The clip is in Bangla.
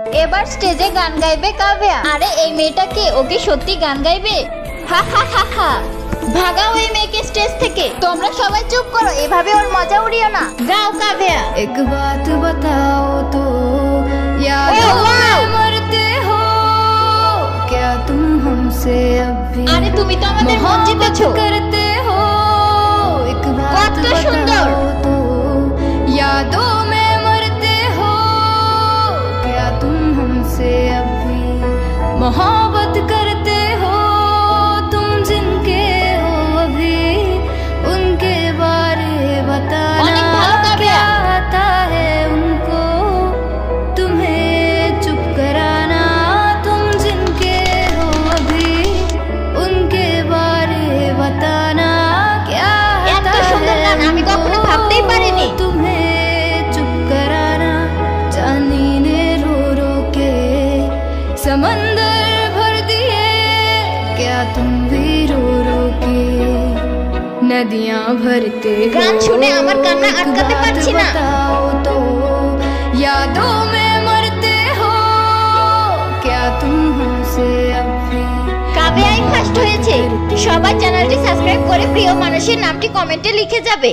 এবার স্টেজে গান গাইবে কাব্যা। আরে এই মেয়েটা কে? ও কি সত্যি গান গাইবে? হা হা হা হা। ভাগাও এই মেয়েকে স্টেজ থেকে। তোমরা সবাই চুপ করো, এভাবে ওর মজা উড়িও না। গাও কাব্যা। एक बात बताओ तो यादों में मरते हो क्या तुम हमसे अब भी আরে তুমি তো আমাদের মন জিতেছো। करते हो एक बात কত সুন্দর। बताओ तो यादों में मरते हो क्या तुम हमसे अब भी मोहब्बत करते हो तुम जिनके हो अभी उनके बारे बताना क्या आता है उनको तुम्हें चुप कराना तुम जिनके हो अभी उनके बारे बताना क्या এত সুন্দর গান আমি কখনো ভাবতেই পারিনি। तुम्हें चुप कराना जानी ने रो रो के समंदर भर दिए क्या तुम भी रो रो के नदियां भरते हो গান শুনে আমার কান্না एक আটকাতে बात পারছি না। बताओ तो यादों में मरते हो क्या तुम हमसे अब भी কাব্যাই ফার্স্ট হয়েছে। সবাই চ্যানেলটি সাবস্ক্রাইব করে প্রিয় মানুষের নামটি কমেন্টে লিখে যাবে।